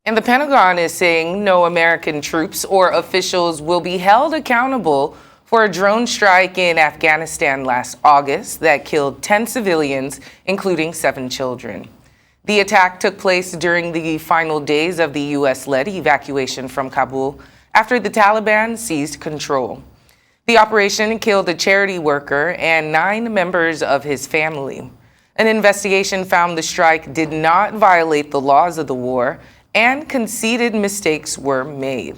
And the Pentagon is saying no American troops or officials will be held accountable for a drone strike in Afghanistan last August that killed 10 civilians, including 7 children. The attack took place during the final days of the U.S.-led evacuation from Kabul after the Taliban seized control. The operation killed a charity worker and 9 members of his family. An investigation found the strike did not violate the laws of the war and conceded mistakes were made.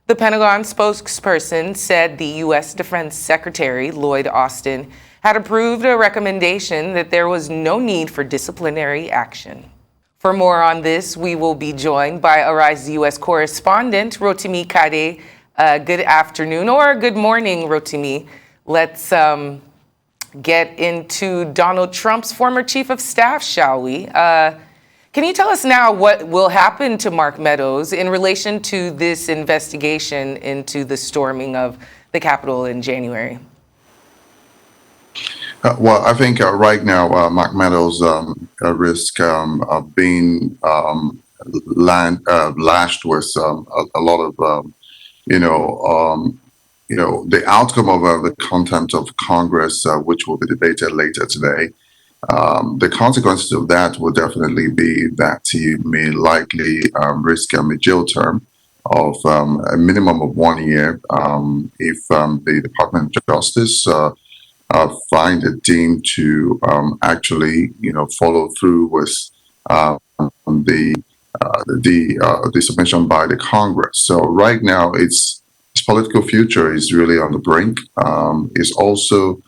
The Pentagon spokesperson said the U.S. Defense Secretary Lloyd Austin had approved a recommendation that there was no need for disciplinary action. For more on this, we will be joined by Arise U.S. Correspondent Rotimi KADE. Good afternoon or good morning, Rotimi. Let's get into Donald Trump's former chief of staff, shall we? Can you tell us now what will happen to Mark Meadows in relation to this investigation into the storming of the Capitol in January? Well, I think right now Mark Meadows risk of being lashed with a lot of the outcome of the contempt of Congress, which will be debated later today. The consequences of that will definitely be that he may likely risk a jail term of a minimum of 1 year if the Department of Justice find it deemed to actually, follow through with the submission by the Congress. So right now, his political future is really on the brink. It's also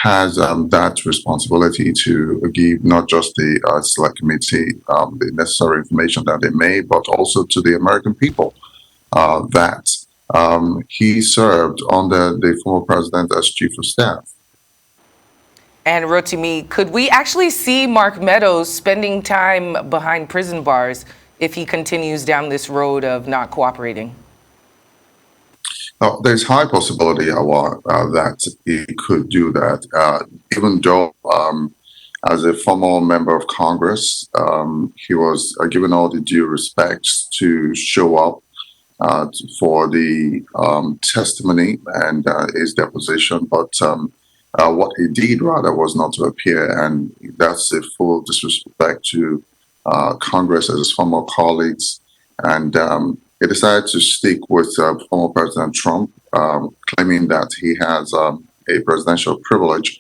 has that responsibility to give not just the select committee the necessary information that they may, but also to the American people that he served under the former president as chief of staff. And Rotimi, could we actually see Mark Meadows spending time behind prison bars if he continues down this road of not cooperating? There's high possibility that he could do that, even though as a former member of Congress, he was given all the due respects to show up for the testimony and his deposition, but what he did rather was not to appear, and that's a full disrespect to Congress as his former colleagues. And he decided to stick with former President Trump, claiming that he has a presidential privilege,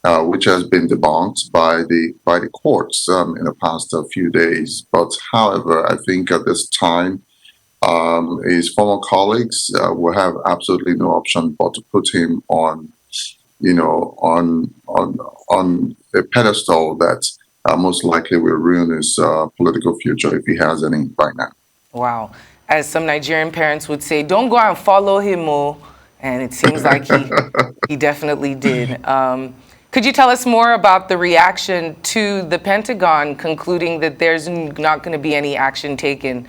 which has been debunked by the courts in the past few days. But however, I think at this time, his former colleagues will have absolutely no option but to put him on a pedestal that most likely will ruin his political future if he has any right now. Wow. As some Nigerian parents would say, don't go and follow him, and it seems like he definitely did. Could you tell us more about the reaction to the Pentagon concluding that there's not going to be any action taken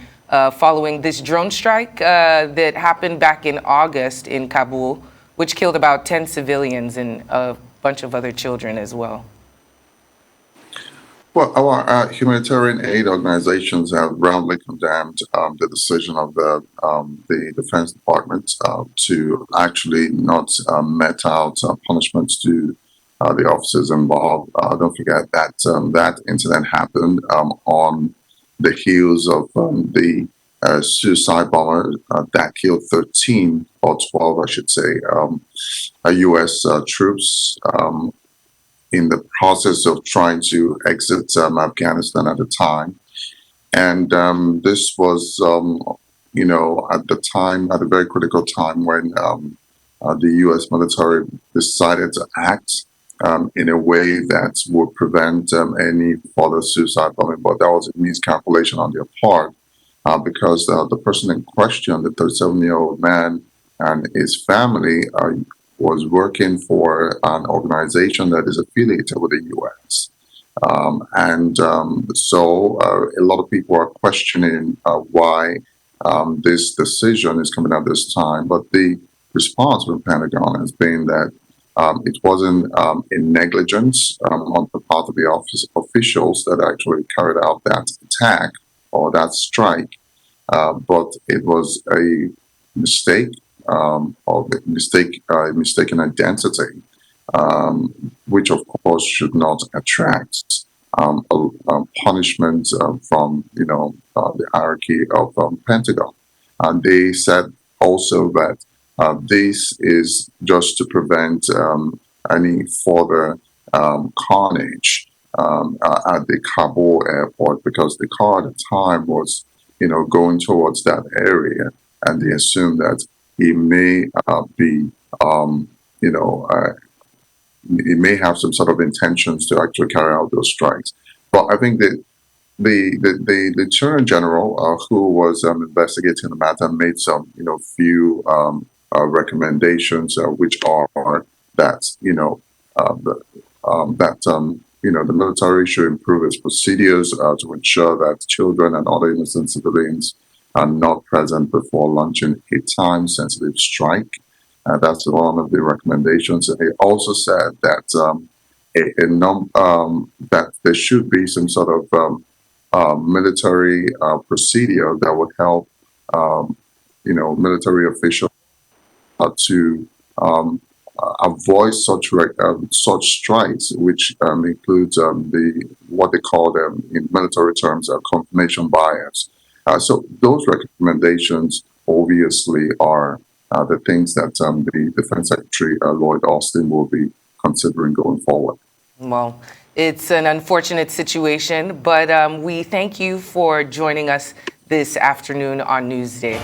following this drone strike that happened back in August in Kabul, which killed about 10 civilians and a bunch of other children as well? Well, our humanitarian aid organizations have roundly condemned the decision of the Defense Department to actually not met out punishments to the officers involved. Don't forget that that incident happened on the heels of the suicide bomber that killed 13 or 12, I should say, U.S. troops in the process of trying to exit Afghanistan at the time. And this was, at the time, at a very critical time when the U.S. military decided to act in a way that would prevent any further suicide bombing. But that was a miscalculation on their part because the person in question, the 37-year-old man and his family, was working for an organization that is affiliated with the U.S. So a lot of people are questioning why this decision is coming at this time. But the response from the Pentagon has been that it wasn't in negligence on the part of the officials that actually carried out that attack or that strike, but it was a mistake or mistaken identity, which of course should not attract punishment from the hierarchy of Pentagon. And they said also that this is just to prevent any further carnage at the Kabul airport, because the car at the time was, going towards that area, and they assumed that he may be, you know, uh, he may have some sort of intentions to actually carry out those strikes. But I think that the Attorney General, who was investigating the matter, made some, few recommendations, which are that, the military should improve its procedures to ensure that children and other innocent civilians are not present before launching a time-sensitive strike. That's one of the recommendations. And he also said that that there should be some sort of military procedure that would help, military officials to avoid such strikes, which includes the what they call them in military terms confirmation bias. So those recommendations obviously are the things that the Defense Secretary Lloyd Austin will be considering going forward. Well, it's an unfortunate situation, but we thank you for joining us this afternoon on Newsday.